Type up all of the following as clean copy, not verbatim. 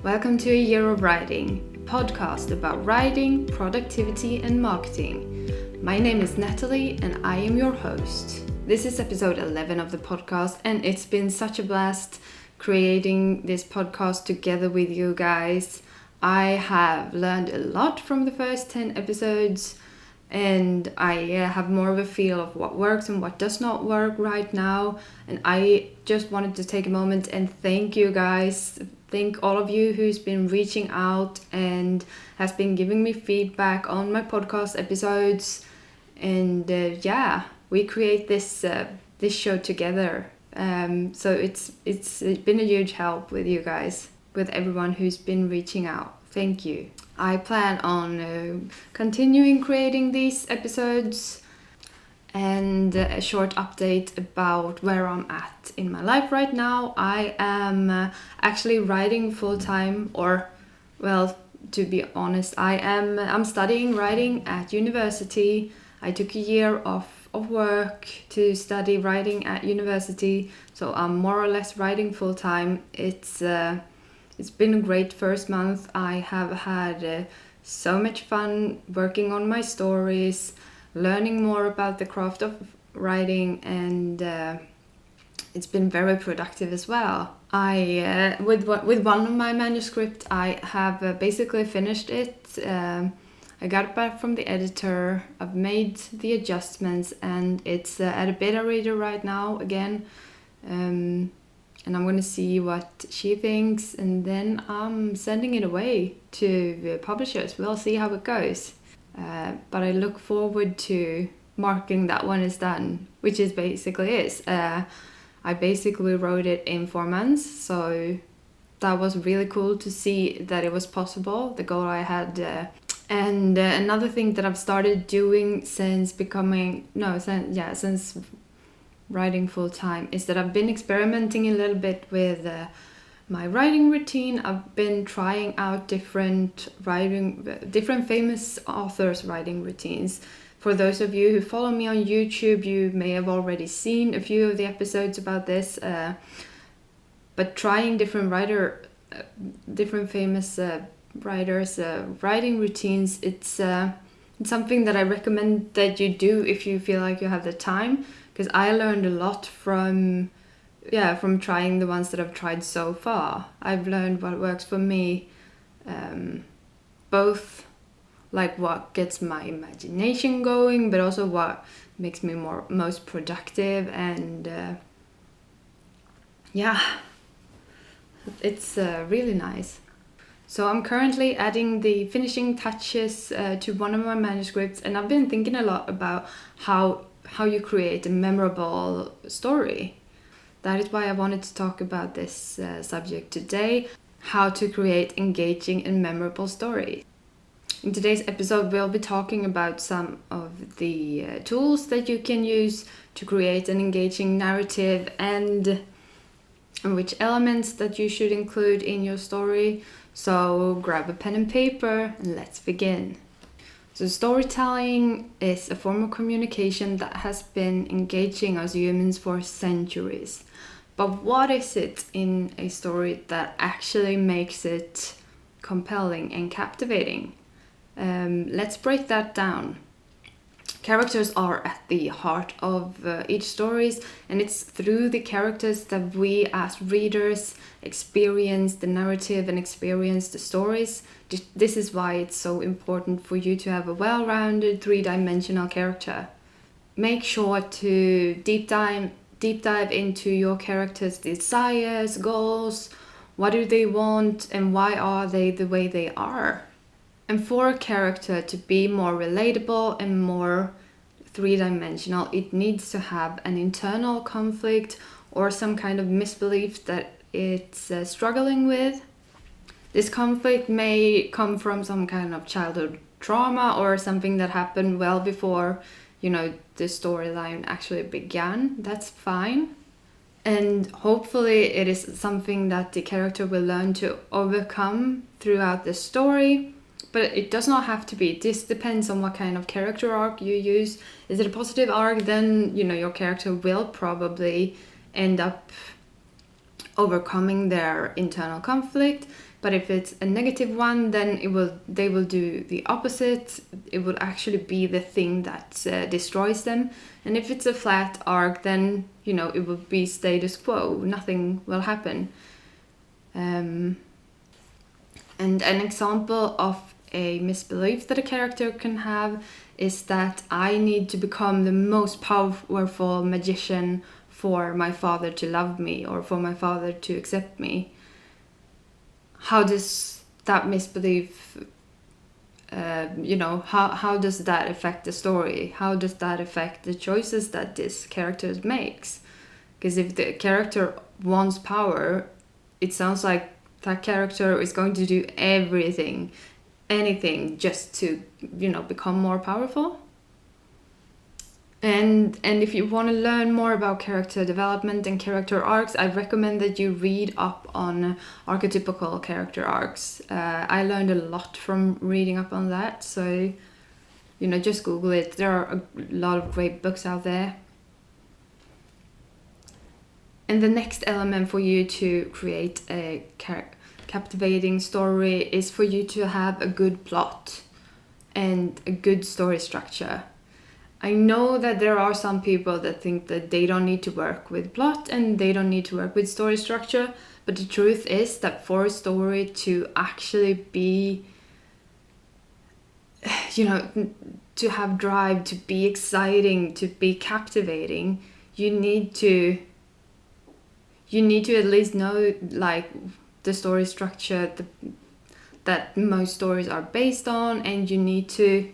Welcome to A Year of Writing, a podcast about writing, productivity, and marketing. My name is Natalie, and I am your host. This is episode 11 of the podcast, and it's been such a blast creating this podcast together with you guys. I have learned a lot from the first 10 episodes, and I have more of a feel of what works and what does not work right now. And I just wanted to take a moment and thank you guys. Thank all of you who's been reaching out and has been giving me feedback on my podcast episodes. And we create this show together. So it's been a huge help with you guys, with everyone who's been reaching out. Thank you. I plan on continuing creating these episodes, and a short update about where I'm at in my life right now. I am actually writing full-time, to be honest, I'm studying writing at university. I took a year off of work to study writing at university, so I'm more or less writing full-time. It's been a great first month. I have had so much fun working on my stories, learning more about the craft of writing, and it's been very productive as well. With one of my manuscripts, I have basically finished it. I got it back from the editor. I've made the adjustments, and it's at a beta reader right now again. And I'm going to see what she thinks, and then I'm sending it away to the publishers. We'll see how it goes. But I look forward to marking that one is done, which is basically is. I basically wrote it in 4 months, so that was really cool to see that it was possible, the goal I had. And another thing that I've started doing since writing full time is that I've been experimenting a little bit with my writing routine. I've been trying out different famous authors' writing routines. For those of you who follow me on YouTube, you may have already seen a few of the episodes about this. But trying different famous writers' writing routines, it's something that I recommend that you do if you feel like you have the time. Because I learned a lot from trying the ones that I've tried so far. I've learned what works for me, both like what gets my imagination going, but also what makes me most productive. And it's really nice. So I'm currently adding the finishing touches to one of my manuscripts, and I've been thinking a lot about how you create a memorable story. That is why I wanted to talk about this subject today, how to create engaging and memorable stories. In today's episode, we'll be talking about some of the tools that you can use to create an engaging narrative, and which elements that you should include in your story. So grab a pen and paper and let's begin. So storytelling is a form of communication that has been engaging us humans for centuries. But what is it in a story that actually makes it compelling and captivating? Let's break that down. Characters are at the heart of each story, and it's through the characters that we as readers experience the narrative and experience the stories. This is why it's so important for you to have a well-rounded 3-dimensional character. Make sure to deep dive into your characters' desires, goals, what do they want, and why are they the way they are. And for a character to be more relatable and more 3-dimensional, it needs to have an internal conflict or some kind of misbelief that it's struggling with. This conflict may come from some kind of childhood trauma or something that happened well before, the storyline actually began. That's fine. And hopefully it is something that the character will learn to overcome throughout the story. But it does not have to be. This depends on what kind of character arc you use. Is it a positive arc? Then, your character will probably end up overcoming their internal conflict. But if it's a negative one, then they will do the opposite. It will actually be the thing that destroys them. And if it's a flat arc, then it will be status quo. Nothing will happen. And an example of a misbelief that a character can have is that I need to become the most powerful magician for my father to love me or for my father to accept me. How does that misbelief, how does that affect the story? How does that affect the choices that this character makes? Because if the character wants power, it sounds like that character is going to do anything just to, become more powerful. And if you want to learn more about character development and character arcs, I recommend that you read up on archetypical character arcs. I learned a lot from reading up on that, so just Google it. There are a lot of great books out there. And the next element for you to create a captivating story is for you to have a good plot and a good story structure. I know that there are some people that think that they don't need to work with plot and they don't need to work with story structure, but the truth is that for a story to actually be, to have drive, to be exciting, to be captivating, you need to at least know like the story structure that most stories are based on, and you need to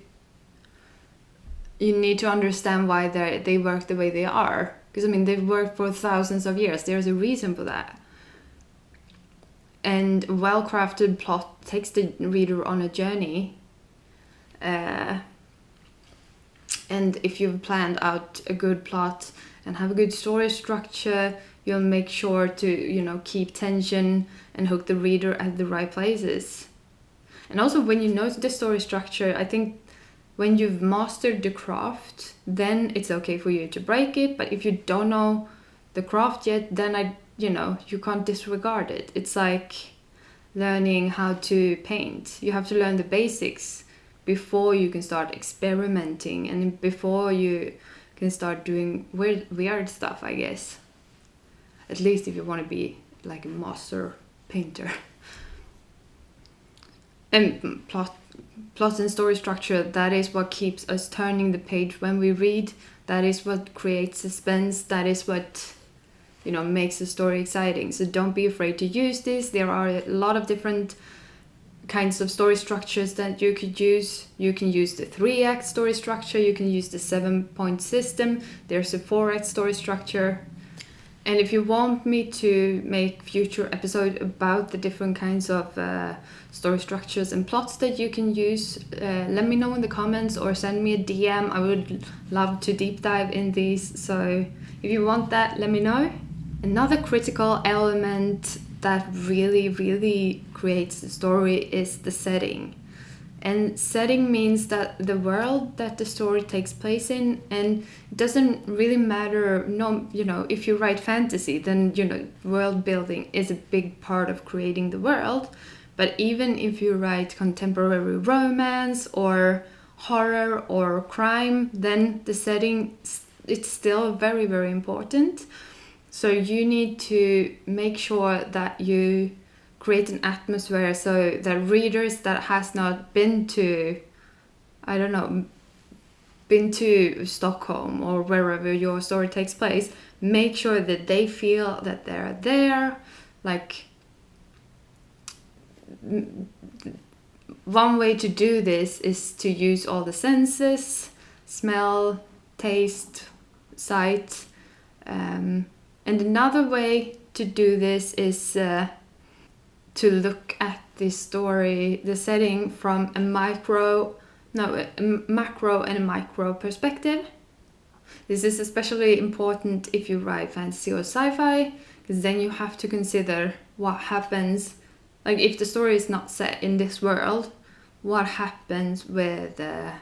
understand why they work the way they are. Because they've worked for thousands of years. There's a reason for that. And well-crafted plot takes the reader on a journey. And if you've planned out a good plot and have a good story structure, you'll make sure to, keep tension and hook the reader at the right places. And also when you know the story structure, I think when you've mastered the craft, then it's okay for you to break it. But if you don't know the craft yet, then you can't disregard it. It's like learning how to paint. You have to learn the basics before you can start experimenting and before you can start doing weird stuff, I guess. At least if you want to be like a master painter. And plot and story structure, that is what keeps us turning the page when we read. That is what creates suspense. That is what makes the story exciting. So don't be afraid to use this. There are a lot of different kinds of story structures that you could use. You can use the 3-act story structure. You can use the 7-point system. There's a 4-act story structure. And if you want me to make future episode about the different kinds of story structures and plots that you can use, let me know in the comments or send me a DM. I would love to deep dive in these. So if you want that, let me know. Another critical element that really, really creates the story is the setting. And setting means that the world that the story takes place in, and it doesn't really matter, if you write fantasy, then, world building is a big part of creating the world. But even if you write contemporary romance or horror or crime, then the setting, it's still very, very important. So you need to make sure that you create an atmosphere so that readers that has not been to Stockholm or wherever your story takes place, make sure that they feel that they're there. Like, one way to do this is to use all the senses: smell, taste, sight. And another way to do this is to look at the story, the setting from a macro and a micro perspective. This is especially important if you write fantasy or sci-fi, because then you have to consider what happens, like if the story is not set in this world, what happens with a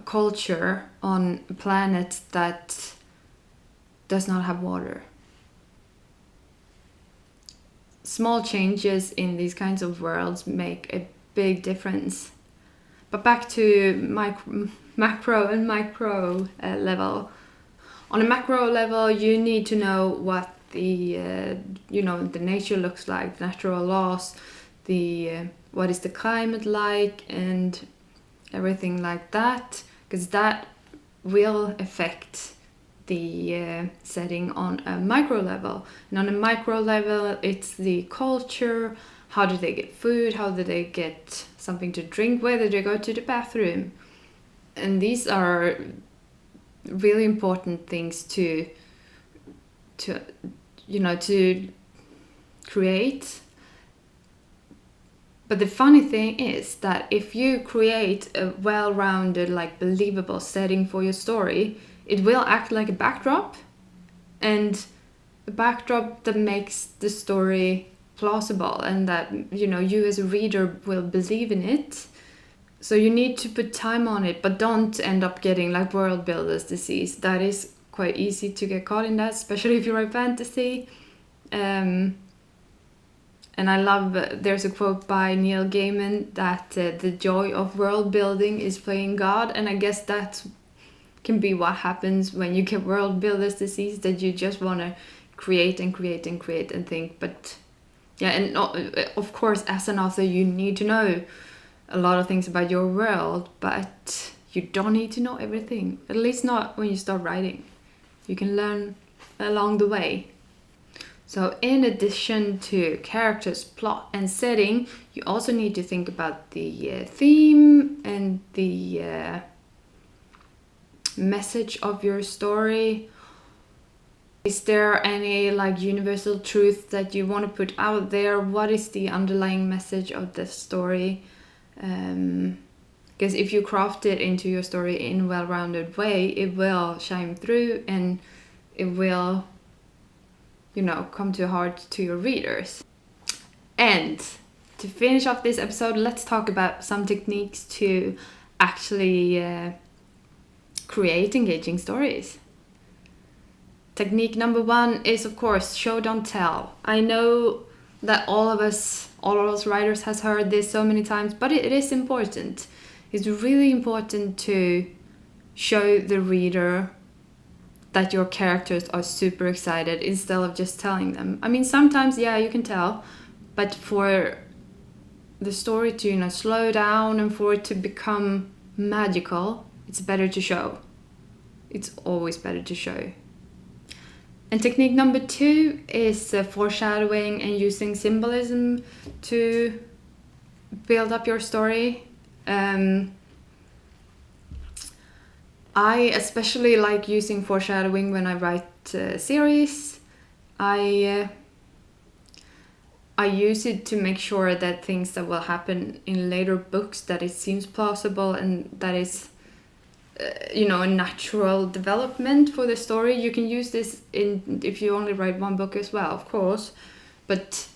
culture on a planet that does not have water. small changes in these kinds of worlds make a big difference. But back to macro and micro level. On a macro level, you need to know what the the nature looks like, the natural laws, what is the climate like, and everything like that, because that will affect the setting on a micro level. And on a micro level, it's the culture. How do they get food? How do they get something to drink? Where do they go to the bathroom? And these are really important things to create. But the funny thing is that if you create a well-rounded, like believable setting for your story, it will act like a backdrop, and a backdrop that makes the story plausible and that you as a reader will believe in it. So you need to put time on it, but don't end up getting like world builder's disease. That is quite easy to get caught in that, especially if you write fantasy. And I love, there's a quote by Neil Gaiman that the joy of world building is playing God. And I guess that can be what happens when you get world builder's disease, that you just want to create and create and create and think. But yeah, and of course, as an author, you need to know a lot of things about your world, but you don't need to know everything, at least not when you start writing. You can learn along the way. So in addition to characters, plot and setting, you also need to think about the theme and the message of your story. Is there any like universal truth that you want to put out there? What is the underlying message of the story? Because if you craft it into your story in a well-rounded way, it will shine through and it will, come to heart to your readers. And to finish off this episode, let's talk about some techniques to actually create engaging stories. Technique number 1 is, of course, show, don't tell. I know that all of us writers has heard this so many times, but it is important. It's really important to show the reader that your characters are super excited instead of just telling them. I mean, sometimes, you can tell, but for the story to, slow down and for it to become magical, it's better to show. It's always better to show. And technique number 2 is foreshadowing and using symbolism to build up your story. I especially like using foreshadowing when I write series. I use it to make sure that things that will happen in later books, that it seems plausible and that is a natural development for the story. You can use this if you only write one book as well, of course, but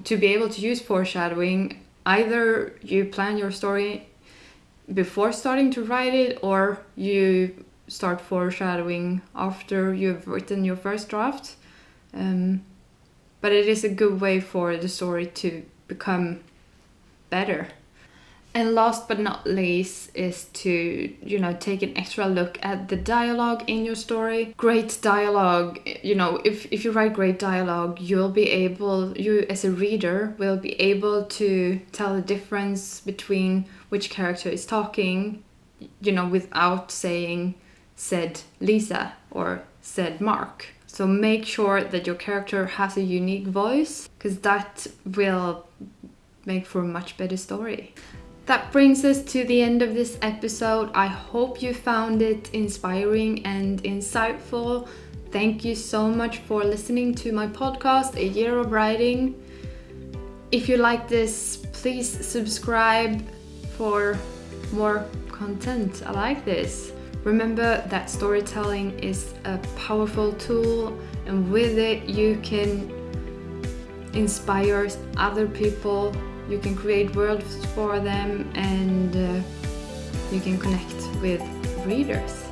to be able to use foreshadowing, either you plan your story before starting to write it, or you start foreshadowing after you've written your first draft. But it is a good way for the story to become better. And last but not least is to, take an extra look at the dialogue in your story. Great dialogue, if you write great dialogue, you as a reader will be able to tell the difference between which character is talking, without saying said Lisa or said Mark. So make sure that your character has a unique voice, because that will make for a much better story. That brings us to the end of this episode. I hope you found it inspiring and insightful. Thank you so much for listening to my podcast, A Year of Writing. If you like this, please subscribe for more content. I like this. Remember that storytelling is a powerful tool, and with it you can inspire other people. You can create worlds for them, and you can connect with readers.